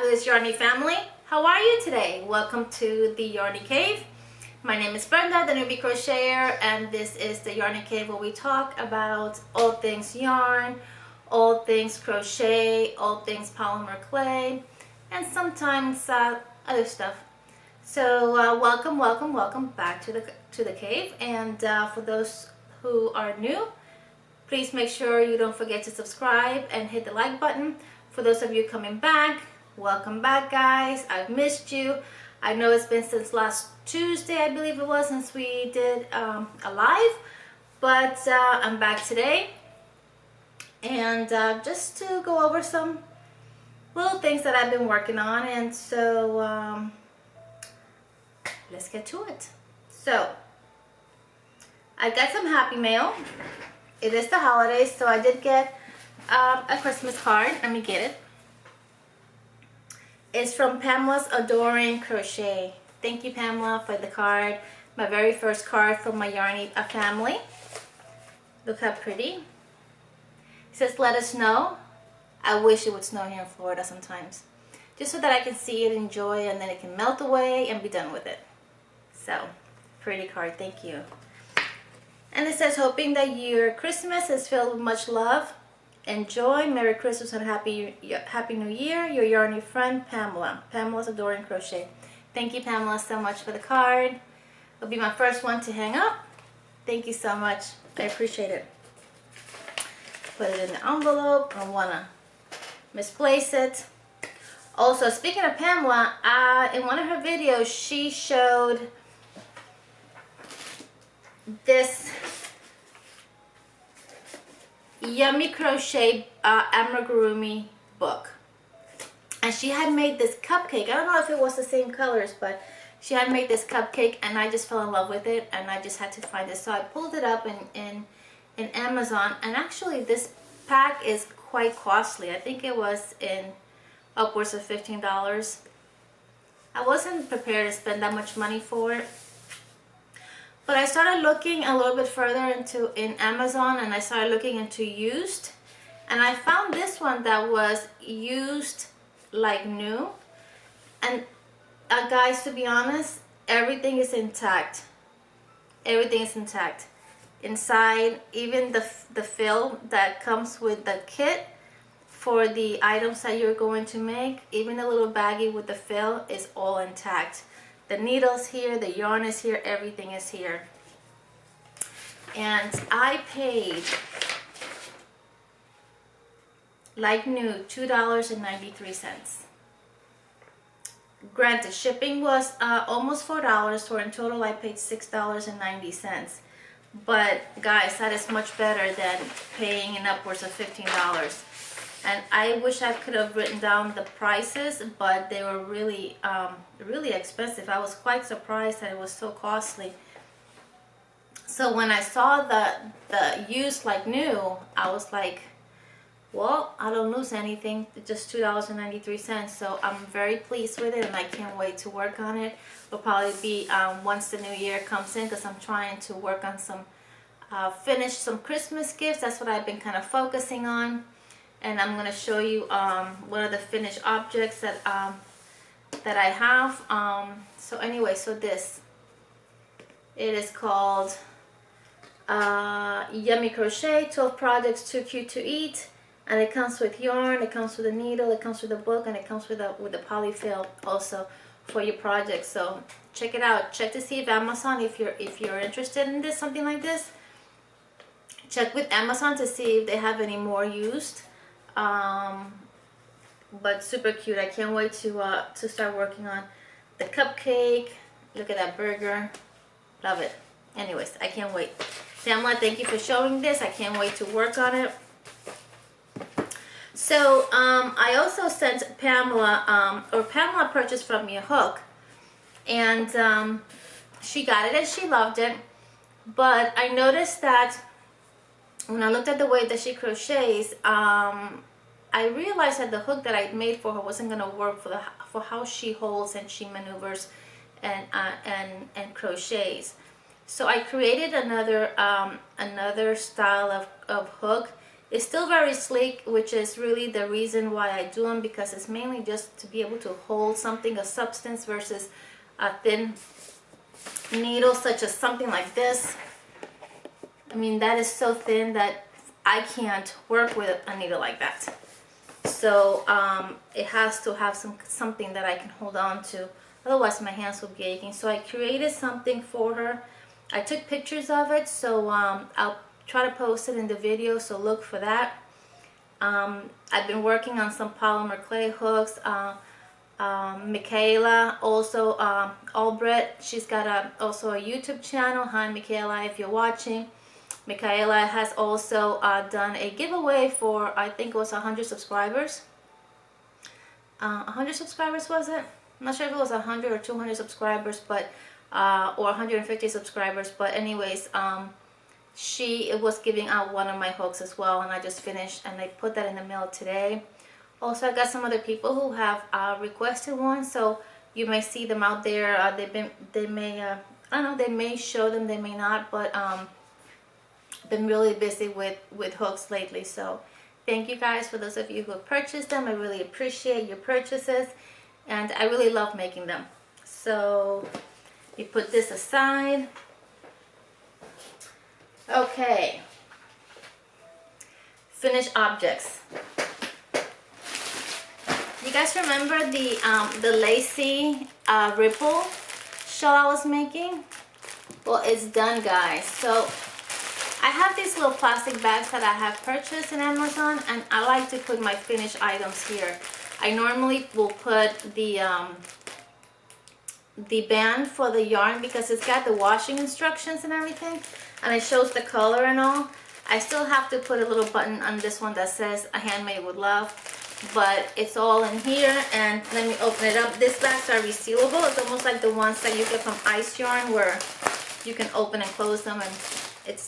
fabulous Yarny family. How are you today? Welcome to the Yarny Cave. My name is Brenda, the newbie crocheter, and this is the Yarny Cave where we talk about all things yarn, all things crochet, all things polymer clay, and sometimes other stuff. So welcome back to the cave. And for those who are new, please make sure you don't forget to subscribe and hit the like button. For those of you coming back, welcome back, guys. I've missed you. I know it's been since last Tuesday, I believe it was, since we did a live, but I'm back today, and just to go over some little things that I've been working on. And so let's get to it. So I got some happy mail. It is the holidays, so I did get a Christmas card. Let me get it. It's from Pamela's Adoring Crochet. Thank you, Pamela, for the card. My very first card from my Yarny family. Look how pretty. It says, let us know. I wish it would snow here in Florida sometimes, just so that I can see it, enjoy, and then it can melt away and be done with it. So, pretty card. Thank you. And it says, hoping that your Christmas is filled with much love and joy. Merry Christmas and Happy New Year. Your Yarny friend, Pamela. Pamela's Adoring Crochet. Thank you, Pamela, so much for the card. It'll be my first one to hang up. Thank you so much. I appreciate it. Put it in the envelope. I don't want to misplace it. Also, speaking of Pamela, in one of her videos, she showed this Yummy Crochet amigurumi book, and she had made this cupcake. I don't know if it was the same colors, but she had made this cupcake, and I just fell in love with it, and I just had to find it. So I pulled it up in Amazon, and actually this pack is quite costly. I think it was in upwards of $15. I wasn't prepared to spend that much money for it. But I started looking a little bit further in Amazon, and I started looking into used, and I found this one that was used like new. And guys, to be honest, everything is intact. Everything is intact inside. Even the fill that comes with the kit for the items that you're going to make, even the little baggie with the fill, is all intact. The needle's here, the yarn is here, everything is here. And I paid, like new, $2.93. Granted, shipping was almost $4, so in total I paid $6.90. But guys, that is much better than paying in upwards of $15. And I wish I could have written down the prices, but they were really, really expensive. I was quite surprised that it was so costly. So when I saw the used like new, I was like, well, I don't lose anything. It's just $2.93. So I'm very pleased with it, and I can't wait to work on it. It'll probably be once the new year comes in, because I'm trying to work on some, finish some Christmas gifts. That's what I've been kind of focusing on. And I'm going to show you one of the finished objects that I have. So anyway, so this, it is called Yummy Crochet, 12 projects too cute to eat. And it comes with yarn, it comes with a needle, it comes with a book, and it comes with a polyfill also for your project. So check it out. Check to see if Amazon, if you're interested in this, something like this, check with Amazon to see if they have any more used. But super cute. I can't wait to start working on the cupcake. Look at that burger. Love it. Anyways, I can't wait. Pamela, thank you for showing this. I can't wait to work on it. So I also sent Pamela, or Pamela purchased from me a hook, and she got it and she loved it. But I noticed that when I looked at the way that she crochets, I realized that the hook that I made for her wasn't going to work for how she holds and she maneuvers and crochets. So I created another style of hook, It's still very sleek, which is really the reason why I do them, because it's mainly just to be able to hold something, a substance, versus a thin needle such as something like this. I mean, that is so thin that I can't work with a needle like that. So it has to have something that I can hold on to, otherwise my hands will be aching. So I created something for her. I took pictures of it, so I'll try to post it in the video, so look for that. I've been working on some polymer clay hooks. Michaela also, Albrecht, she's got also a YouTube channel. Hi Michaela, if you're watching. Michaela has also done a giveaway for, I think it was 100 subscribers. 100 subscribers, was it? I'm not sure if it was 100 or 200 subscribers, but or 150 subscribers. But anyways, she was giving out one of my hooks as well, and I just finished and I put that in the mail today. Also, I got some other people who have requested one, so you may see them out there. They may, I don't know, they may show them, they may not, but been really busy with hooks lately. So thank you guys for those of you who have purchased them. I really appreciate your purchases, and I really love making them. So we put this aside. Okay, finished objects. You guys remember the lacy ripple shawl I was making? Well, it's done, guys. So I have these little plastic bags that I have purchased in Amazon, and I like to put my finished items here. I normally will put the band for the yarn, because it's got the washing instructions and everything, and it shows the color and all. I still have to put a little button on this one that says handmade with love, but it's all in here. And let me open it up. These bags are resealable. It's almost like the ones that you get from Ice Yarn, where you can open and close them and it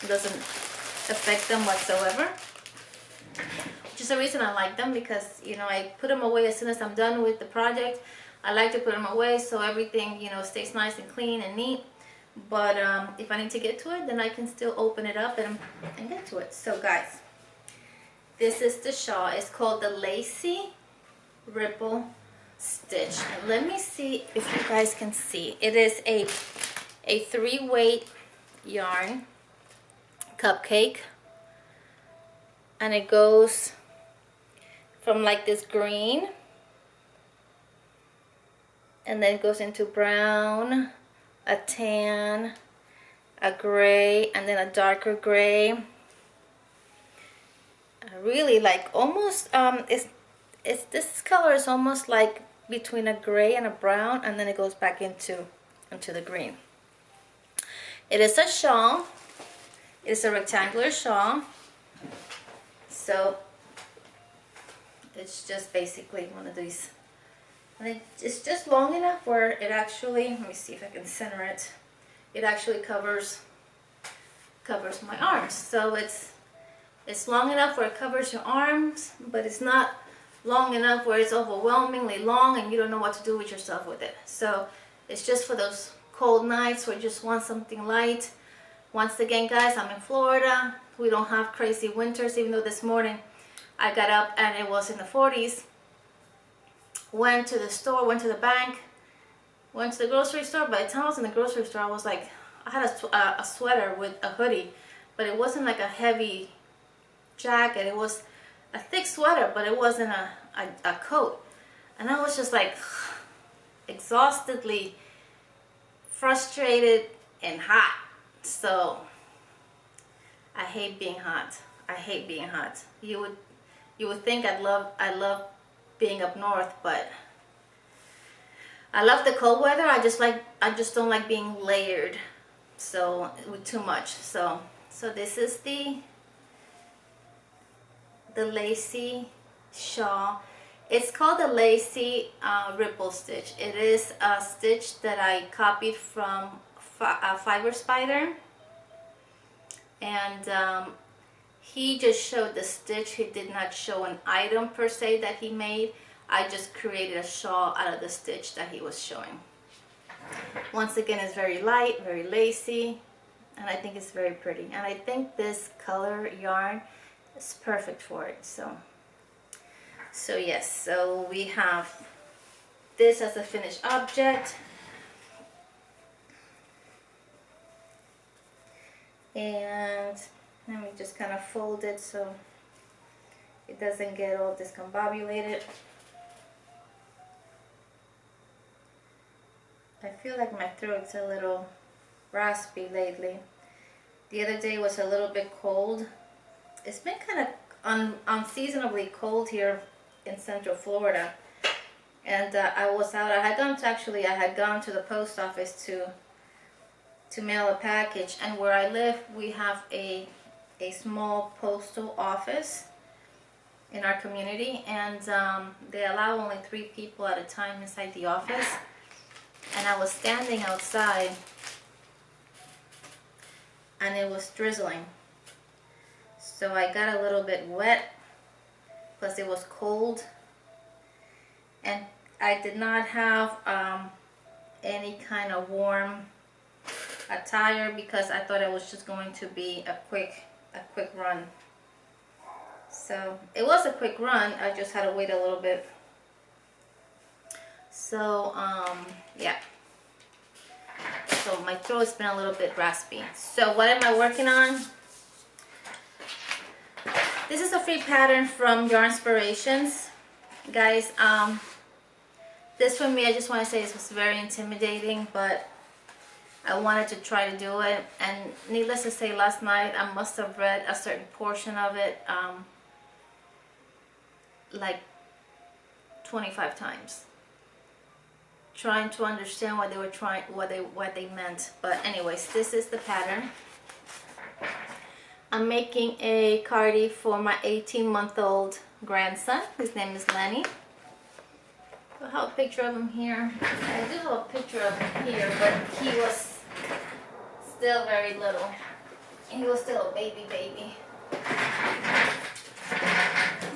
doesn't affect them whatsoever, which is the reason I like them, because you know, I put them away as soon as I'm done with the project. I like to put them away so everything, you know, stays nice and clean and neat. But if I need to get to it, then I can still open it up and get to it. So guys, this is the shawl. It's called the Lacy Ripple Stitch. And let me see if you guys can see. It is a 3-weight yarn cupcake, and it goes from like this green, and then it goes into brown, a tan, a gray, and then a darker gray. I really like, almost it's this color is almost like between a gray and a brown, and then it goes back into the green. It is a shawl. It's a rectangular shawl, so it's just basically one of these, and it's just long enough where it actually, let me see if I can center it, it actually covers my arms. So it's long enough where it covers your arms, but it's not long enough where it's overwhelmingly long and you don't know what to do with yourself with it. So it's just for those cold nights where you just want something light. Once again, guys, I'm in Florida. We don't have crazy winters, even though this morning I got up and it was in the 40s. Went to the store, went to the bank, went to the grocery store. By the time I was in the grocery store, I was like, I had a sweater with a hoodie, but it wasn't like a heavy jacket. It was a thick sweater, but it wasn't a coat. And I was just like exhaustedly frustrated and hot. So I hate being hot. I hate being hot. You would think I love being up north, but I love the cold weather. I just don't like being layered, so with too much. So this is the Lacy shawl. It's called the Lacy Ripple Stitch. It is a stitch that I copied from Fiber Spider, and he just showed the stitch. He did not show an item per se that he made. I just created a shawl out of the stitch that he was showing. Once again, it's very light, very lacy, and I think it's very pretty. And I think this color yarn it's perfect for it. So yes, so we have this as a finished object. And let me just kind of fold it so it doesn't get all discombobulated. I feel like my throat's a little raspy lately. The other day was a little bit cold. It's been kind of unseasonably cold here in Central Florida. And I was out. I had gone to the post office to mail a package. And where I live, we have a small postal office in our community, and they allow only 3 people at a time inside the office. And I was standing outside and it was drizzling, so I got a little bit wet plus it was cold, and I did not have any kind of warm attire because I thought it was just going to be a quick run. So it was a quick run, I just had to wait a little bit. So yeah, so my throat's been a little bit raspy. So what am I working on? This is a free pattern from Yarn Inspirations, guys. This for me, I just want to say, this was very intimidating, but I wanted to try to do it. And needless to say, last night I must have read a certain portion of it like 25 times, trying to understand what they were what they meant. But anyways, this is the pattern. I'm making a cardi for my 18-month-old grandson. His name is Lenny. I have a picture of him here. I do have a picture of him here, but he was still very little. He was still a baby. Let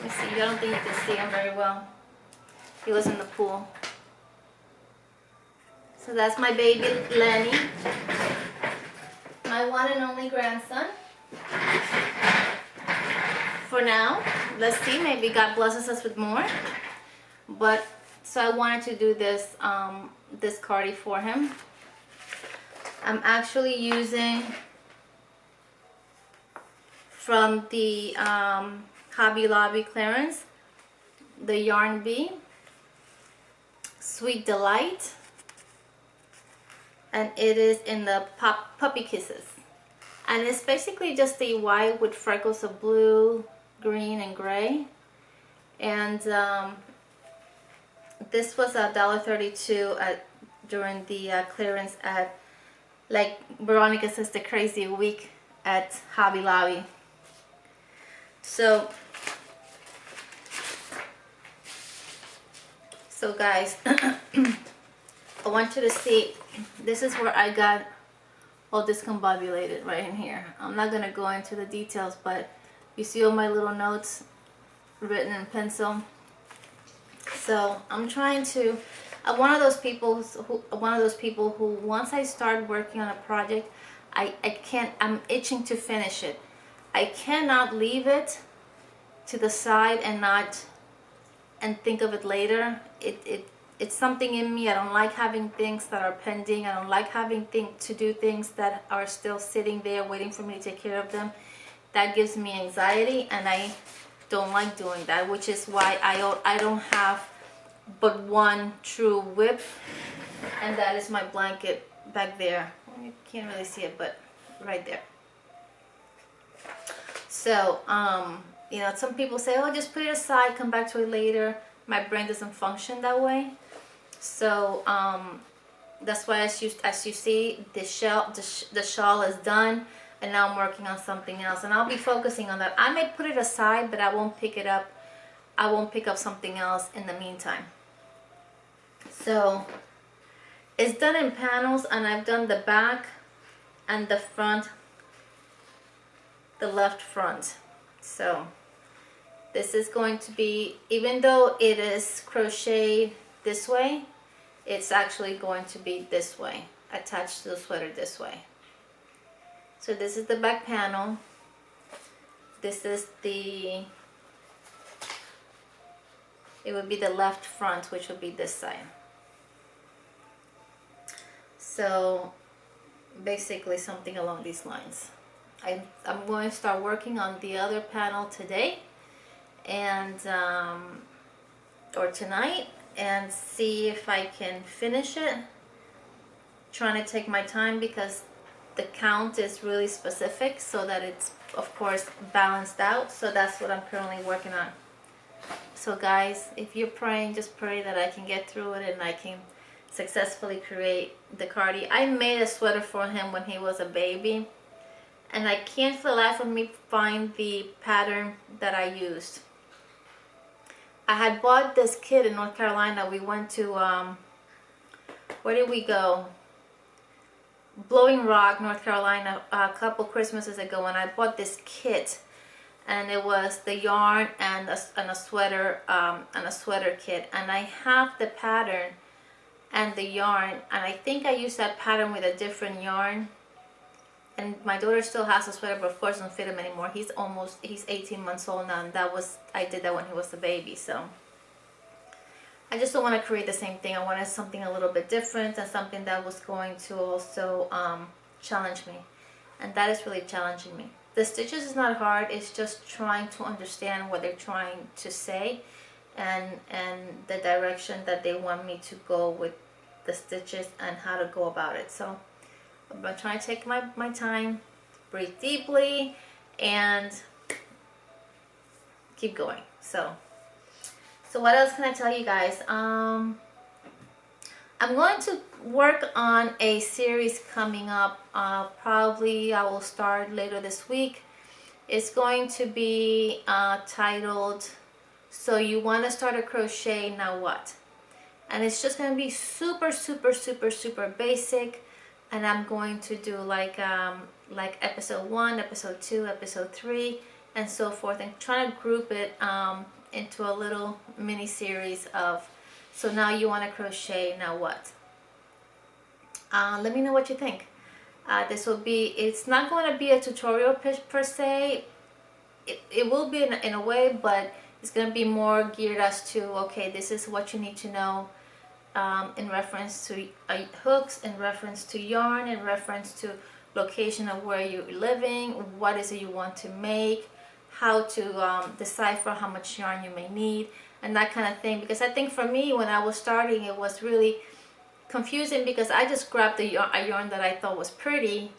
me see. I don't think you can see him very well. He was in the pool. So that's my baby Lenny, my one and only grandson. For now, let's see, maybe God blesses us with more. But so I wanted to do this this cardi for him. I'm actually using from the Hobby Lobby clearance the Yarn Bee Sweet Delight, and it is in the Puppy Kisses, and it's basically just the white with freckles of blue, green, and gray. And this was $1.32 during the clearance at, like Veronica says, the crazy week at Hobby Lobby. So guys, I want you to see, this is where I got all discombobulated, right in here. I'm not going to go into the details, but you see all my little notes written in pencil. So I'm trying to, I'm one of those people who once I start working on a project, I'm itching to finish it. I cannot leave it to the side and think of it later. It's something in me. I don't like having things that are pending. I don't like having to do things that are still sitting there waiting for me to take care of them. That gives me anxiety, and I don't like doing that, which is why I don't have but one true WIP, and that is my blanket back there. You can't really see it, but right there. So you know, some people say, oh, just put it aside, come back to it later. My brain doesn't function that way. So that's why, as you see, the shawl is done, and now I'm working on something else, and I'll be focusing on that. I may put it aside, but I won't pick it up. I won't pick up something else in the meantime. So it's done in panels, and I've done the back and the front, the left front. So this is going to be, even though it is crocheted this way, it's actually going to be this way, attached to the sweater this way. So this is the back panel. This is the, it would be the left front, which would be this side. So basically something along these lines. I'm going to start working on the other panel today and or tonight, and see if I can finish it. Trying to take my time because the count is really specific so that it's of course balanced out. So that's what I'm currently working on. So guys, if you're praying, just pray that I can get through it and I can successfully create the cardi. I made a sweater for him when he was a baby, and I can't for the life of me find the pattern that I used. I had bought this kit in North Carolina. We went to, where did we go? Blowing Rock, North Carolina, a couple Christmases ago, and I bought this kit, and it was the yarn and a sweater kit, and I have the pattern and the yarn, and I think I used that pattern with a different yarn. And my daughter still has a sweater, but of course doesn't fit him anymore. He's 18 months old now, and I did that when he was a baby. So I just don't want to create the same thing. I wanted something a little bit different, and something that was going to also challenge me. And that is really challenging me. The stitches is not hard. It's just trying to understand what they're trying to say, and the direction that they want me to go with the stitches and how to go about it. So I'm trying to take my time, breathe deeply, and keep going. So what else can I tell you guys? I'm going to work on a series coming up. Probably I will start later this week. It's going to be titled, So You Want to Start a Crochet, Now What? And it's just going to be super, super, super, super basic. And I'm going to do like episode 1, episode 2, episode 3, and so forth, and trying to group it into a little mini series of, so now you want to crochet, now what? Let me know what you think. This will be, it's not going to be a tutorial per se. It will be in a way, but it's going to be more geared as to, okay, this is what you need to know. In reference to hooks, in reference to yarn, in reference to location of where you're living, what is it you want to make, how to decipher how much yarn you may need, and that kind of thing. Because I think for me, when I was starting, it was really confusing because I just grabbed a yarn that I thought was pretty,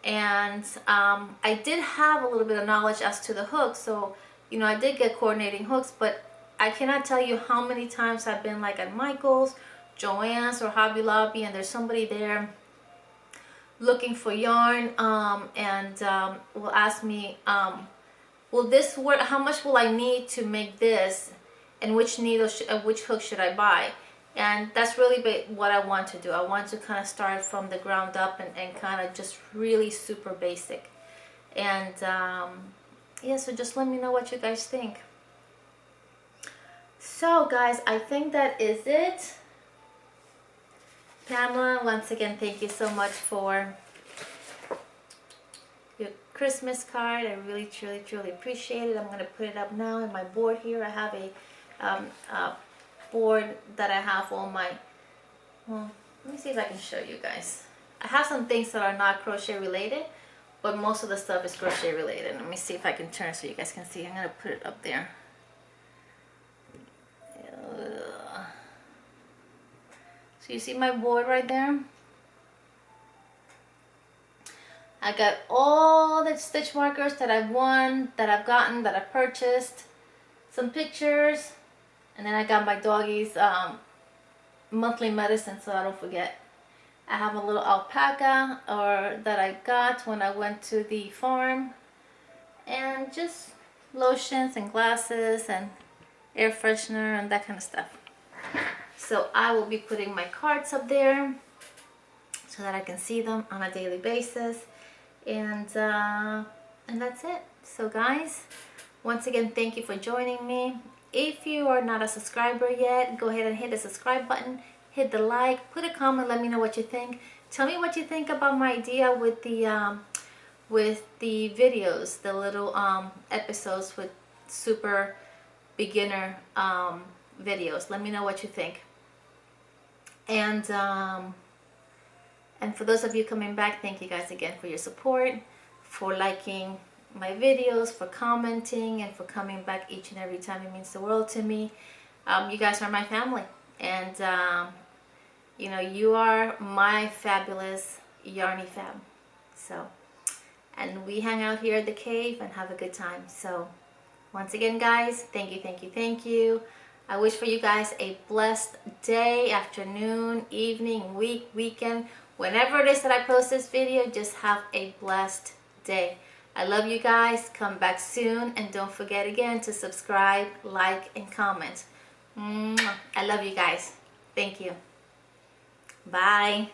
and I did have a little bit of knowledge as to the hooks, so you know, I did get coordinating hooks, but I cannot tell you how many times I've been like at Michael's, Joann's, or Hobby Lobby, and there's somebody there looking for yarn, and will ask me, will this work? How much will I need to make this, and which needle, which hook should I buy? And that's really what I want to do. I want to kind of start from the ground up and kind of just really super basic. And yeah, so just let me know what you guys think. So guys, I think that is it. Pamela, once again, thank you so much for your Christmas card. I really, truly, truly appreciate it. I'm going to put it up now in my board here. I have a board that I have all my, well, let me see if I can show you guys. I have some things that are not crochet related, but most of the stuff is crochet related. Let me see if I can turn so you guys can see. I'm going to put it up there. So you see my board right there? I got all the stitch markers that I've won, that I've gotten, that I've purchased, some pictures, and then I got my doggy's monthly medicine so I don't forget. I have a little alpaca that I got when I went to the farm, and just lotions and glasses and air freshener and that kind of stuff. So I will be putting my cards up there so that I can see them on a daily basis, and that's it. So guys, once again, thank you for joining me. If you are not a subscriber yet, go ahead and hit the subscribe button, hit the like, put a comment, let me know what you think. Tell me what you think about my idea with the with the videos, the little episodes with super beginner videos. Let me know what you think. And for those of you coming back, thank you guys again for your support, for liking my videos, for commenting, and for coming back each and every time. It means the world to me. You guys are my family, and you know, you are my fabulous Yarny fam. So, and we hang out here at the cave and have a good time. So once again, guys, thank you, thank you, thank you. I wish for you guys a blessed day, afternoon, evening, week, weekend. Whenever it is that I post this video, just have a blessed day. I love you guys. Come back soon. And don't forget again to subscribe, like, and comment. I love you guys. Thank you. Bye.